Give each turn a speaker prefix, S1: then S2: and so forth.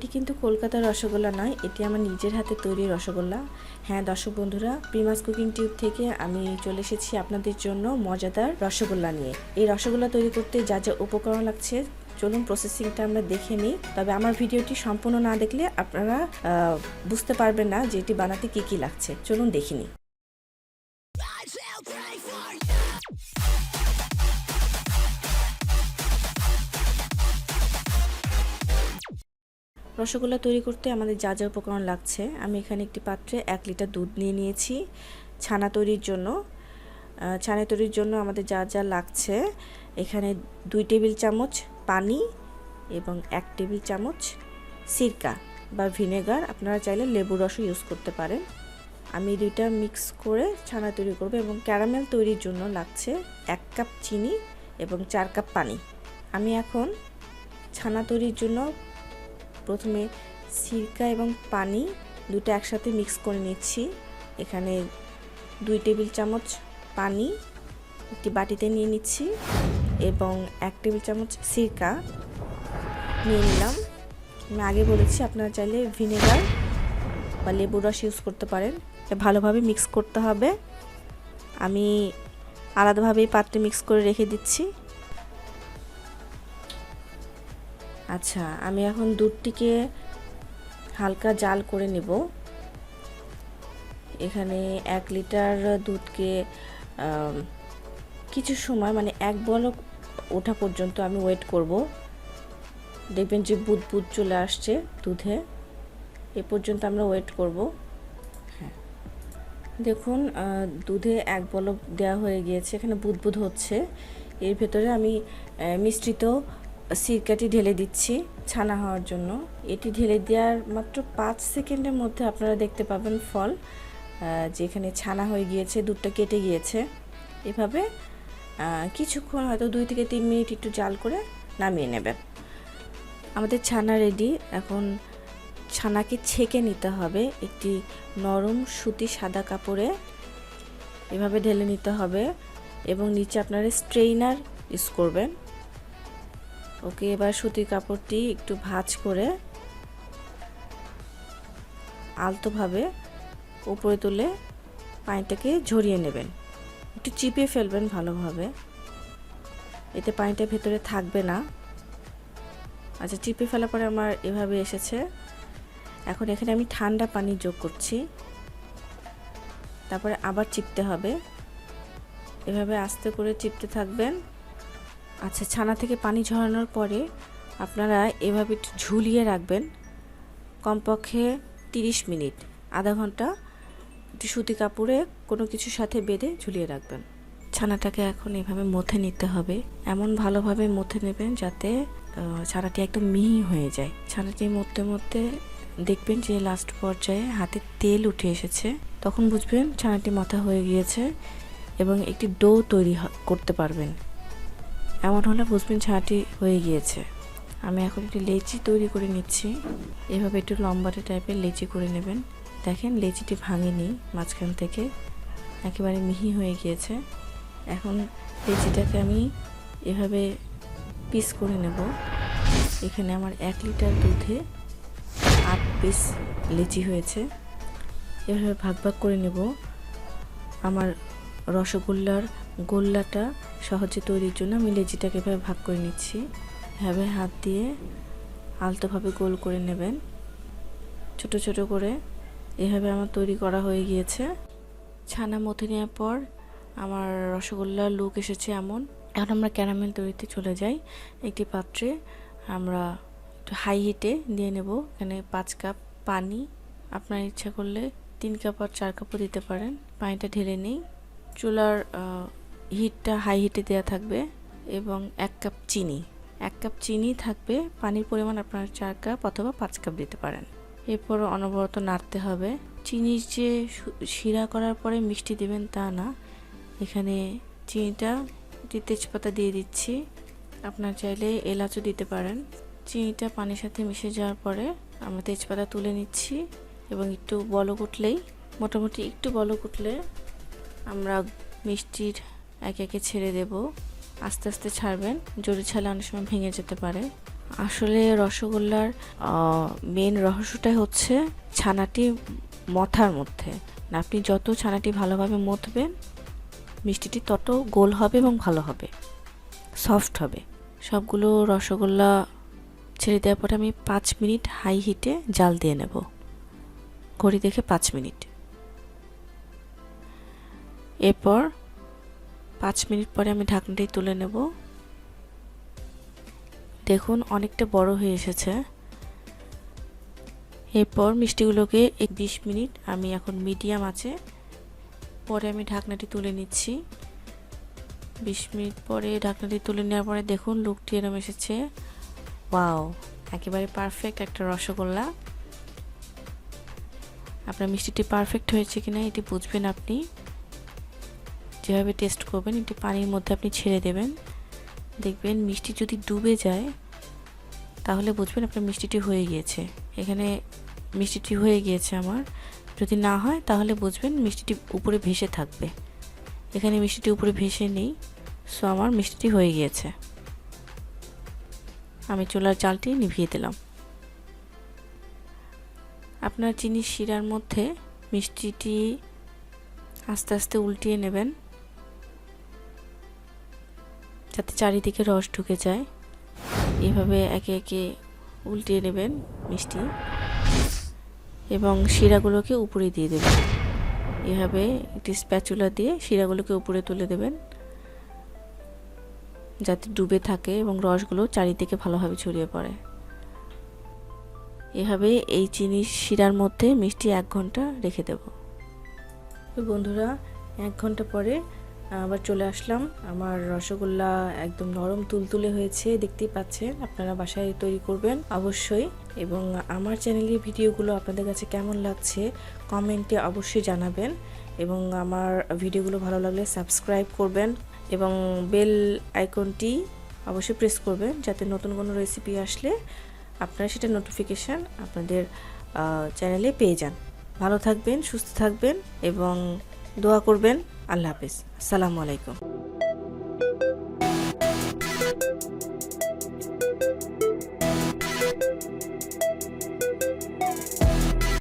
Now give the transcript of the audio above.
S1: এটি কিন্তু কলকাতার রসগোল্লা নয়, এটি আমার নিজের হাতে তৈরি রসগোল্লা। হ্যাঁ দর্শক বন্ধুরা, প্রিমাস কুকিং টিউব থেকে আমি চলে এসেছি আপনাদের জন্য মজাদার রসগোল্লা নিয়ে। এই রসগোল্লা তৈরি করতে যা যা উপকরণ লাগছে চলুন প্রসেসিংটা আমরা দেখে নিই। তবে আমার ভিডিওটি সম্পূর্ণ না দেখলে আপনারা বুঝতে পারবেন না যে এটি বানাতে কি কি লাগছে। চলুন দেখে নিই। রসগোল্লা তৈরি করতে আমাদের যা যা উপকরণ লাগছে, আমি এখানে একটি পাত্রে 1 লিটার দুধ নিয়ে নিয়েছি ছানা তৈরির জন্য। ছানা তৈরির জন্য আমাদের যা যা লাগছে, এখানে 2 টেবিল চামচ পানি এবং 1 টেবিল চামচ সিরকা বা ভিনেগার, আপনারা চাইলে লেবুর রসও ইউজ করতে পারেন। আমি দুইটা মিক্স করে ছানা তৈরি করব এবং ক্যারামেল তৈরির জন্য লাগছে 1 কাপ চিনি এবং 4 কাপ পানি। আমি এখন ছানা তৈরির জন্য প্রথমে সিরকা এবং পানি দুটো একসাথে মিক্স করে নিচ্ছি। এখানে 2 টেবিল চামচ পানি একটি বাটিতে নিয়ে নিচ্ছি এবং 1 টেবিল চামচ সিরকা নিয়ে নিলাম। আমি আগে বলেছি আপনারা চাইলে ভিনেগার বা লেবুর রস ইউজ করতে পারেন। ভালোভাবে মিক্স করতে হবে। আমি আলাদাভাবে পাত্রে মিক্স করে রেখে দিচ্ছি। আচ্ছা, আমি এখন দুধটিকে হালকা জাল করে নেব। এখানে 1 লিটার দুধকে কিছু সময় মানে 1 বলক ওঠা পর্যন্ত আমি ওয়েট করব। দেখবেন যে বুদবুদ চলে আসছে দুধে, এ পর্যন্ত আমরা ওয়েট করব। হ্যাঁ দেখুন, দুধে 1 বলক দেওয়া হয়ে গিয়েছে, এখানে বুদবুদ হচ্ছে। এর ভেতরে আমি মিশ্রিত সিরকাটি ঢেলে দিচ্ছি ছানা হওয়ার জন্য। এটি ঢেলে দেওয়ার মাত্র 5 সেকেন্ডের মধ্যে আপনারা দেখতে পাবেন ফল, যেখানে ছানা হয়ে গিয়েছে, দুধটা কেটে গিয়েছে। এভাবে কিছুক্ষণ হয়তো 2 থেকে 3 মিনিট একটু জাল করে নামিয়ে নেবেন। আমাদের ছানা রেডি। এখন ছানাকে ছেঁকে নিতে হবে একটি নরম সুতি সাদা কাপড়ে, এভাবে ঢেলে নিতে হবে এবং নিচে আপনারা স্ট্রেইনার ইউজ করবেন। ওকে, এবার সুতির কাপড়টি একটু ভাঁজ করে আলতোভাবে উপরে তুলে পানিটাকে ঝরিয়ে নেবেন। একটু চিপিয়ে ফেলবেন ভালোভাবে, এতে পানিটা ভেতরে থাকবে না। আচ্ছা, চিপে ফেলার পরে আমার এভাবে এসেছে। এখন এখানে আমি ঠান্ডা পানি যোগ করছি, তারপরে আবার চিপতে হবে। এভাবে আস্তে করে চিপতে থাকবেন। আচ্ছা, ছানা থেকে পানি ঝরানোর পরে আপনারা এভাবে একটু ঝুলিয়ে রাখবেন, কমপক্ষে 30 মিনিট, আধা ঘন্টা একটু সুতি কাপড়ে কোনো কিছুর সাথে বেঁধে ঝুলিয়ে রাখবেন। ছানাটাকে এখন এভাবে মথে নিতে হবে, এমন ভালোভাবে মথে নেবেন যাতে ছানাটি একদম মিহি হয়ে যায়। ছানাটি মথতে মথতে দেখবেন যে লাস্ট পর্যায়ে হাতে তেল উঠে এসেছে, তখন বুঝবেন ছানাটি মথা হয়ে গিয়েছে এবং একটি ডো তৈরি করতে পারবেন। এমন হলে বুঝবেন ছানাটি হয়ে গিয়েছে। আমি এখন একটি লেচি তৈরি করে নিচ্ছি। এভাবে একটু লম্বাটে টাইপের লেচি করে নেবেন। দেখেন লেচিটি ভাঙেনি, মাঝখান থেকে একেবারে মিহি হয়ে গিয়েছে। এখন লেচিটাকে আমি এভাবে পিস করে নেব। এখানে আমার 1 লিটার দুধে 8 পিস লেচি হয়েছে। এভাবে ভাগ ভাগ করে নেব। আমার রসগোল্লার গোল্লাটা সহজে তৈরির জন্য আমি লেচিটাকে এভাবে ভাগ করে নিচ্ছি। এভাবে হাত দিয়ে আলতোভাবে গোল করে নেবেন, ছোট ছোট করে। এভাবে আমার তৈরি করা হয়ে গিয়েছে। ছানা মথে নেওয়ার পর আমার রসগোল্লার লুক এসেছে এমন। এখন আমরা ক্যারামেল তৈরিতে চলে যাই। একটি পাত্রে আমরা একটু হাই হিটে দিয়ে নেব। এখানে 5 কাপ পানি, আপনার ইচ্ছা করলে 3 কাপ আর 4 কাপও দিতে পারেন। পানিটা ঢেলে নিই। চুলার হিটটা হাই হিটে দেওয়া থাকবে এবং 1 কাপ চিনি, 1 কাপ চিনি থাকবে। পানির পরিমাণ আপনারা 4 কাপ অথবা 5 কাপ দিতে পারেন। এরপর অনবরত নাড়তে হবে। চিনির যে শিরা করার পরে মিষ্টি দেবেন তা না, এখানে চিনিটা তেজপাতা দিয়ে দিচ্ছি, আপনার চাইলে এলাচও দিতে পারেন। চিনিটা পানির সাথে মিশে যাওয়ার পরে আমরা তেজপাতা তুলে নিচ্ছি এবং একটু বলক উঠলেই, মোটামুটি একটু বলক উঠলে আমরা মিষ্টির একে একে ছেড়ে দেব। আস্তে আস্তে ছাড়বেন, জোরে ছাড়লে অনেক সময় ভেঙে যেতে পারে। আসলে রসগোল্লার মেন রহস্যটাই হচ্ছে ছানাটি মথার মধ্যে। আপনি যত ছানাটি ভালোভাবে মথবেন মিষ্টিটি তত গোল হবে এবং ভালো হবে, সফট হবে। সবগুলো রসগোল্লা ছেড়ে দেওয়ার পরে আমি 5 মিনিট হাই হিটে জাল দিয়ে নেব, ঘড়ি দেখে 5 মিনিট। এরপর 5 মিনিট পরে আমি ঢাকনাটি তুলে নেব। দেখুন অনেকটা বড় হয়ে এসেছে। এরপর মিষ্টিগুলোকে 20 মিনিট আমি এখন মিডিয়াম আছে, পরে আমি ঢাকনাটি তুলে নিচ্ছি। 20 মিনিট পরে ঢাকনাটি তুলে নেওয়ার পরে দেখুন লুকটি এরকম এসেছে। ওয়াও, একেবারে পারফেক্ট একটা রসগোল্লা। আপনার মিষ্টিটি পারফেক্ট হয়েছে কিনা এটি বুঝবেন আপনি যেভাবে টেস্ট করবেন। এটি পানির মধ্যে আপনি ছেড়ে দেবেন, দেখবেন মিষ্টি যদি ডুবে যায় তাহলে বুঝবেন আপনার মিষ্টিটি হয়ে গিয়েছে। এখানে মিষ্টিটি হয়ে গিয়েছে আমার। যদি না হয় তাহলে বুঝবেন মিষ্টিটি উপরে ভেসে থাকবে। এখানে মিষ্টিটি উপরে ভেসে নেই, সো আমার মিষ্টিটি হয়ে গিয়েছে। আমি চুলার জালটি নিভিয়ে দিলাম। আপনার চিনির শিরার মধ্যে মিষ্টিটি আস্তে আস্তে উল্টিয়ে নেবেন যাতে চারিদিকে রস ঢুকে যায়। এভাবে একে একে উল্টিয়ে নেবেন মিষ্টি এবং শিরাগুলোকে উপরে দিয়ে দেবেন। এভাবে একটি স্প্যাচুলা দিয়ে শিরাগুলোকে উপরে তুলে দেবেন যাতে ডুবে থাকে এবং রসগুলো চারিদিকে ভালোভাবে ছড়িয়ে পড়ে। এভাবে এই চিনির শিরার মধ্যে মিষ্টি 1 ঘন্টা রেখে দেব। তো বন্ধুরা 1 ঘন্টা পরে আবার চলে আসলাম। আমার রসগোল্লা একদম নরম তুলতুলে হয়েছে, দেখতেই পাচ্ছেন। আপনারা বাসায় তৈরি করবেন অবশ্যই। এবং আমার চ্যানেলের ভিডিওগুলো আপনাদের কাছে কেমন লাগছে কমেন্টে অবশ্যই জানাবেন। এবং আমার ভিডিওগুলো ভালো লাগলে সাবস্ক্রাইব করবেন এবং বেল আইকনটি অবশ্যই প্রেস করবেন যাতে নতুন কোনো রেসিপি আসলে আপনারা সেটা নোটিফিকেশান আপনাদের চ্যানেলে পেয়ে যান। ভালো থাকবেন, সুস্থ থাকবেন এবং দোয়া করবেন। আল্লাহ হাফেজ। আসসালামু আলাইকুম।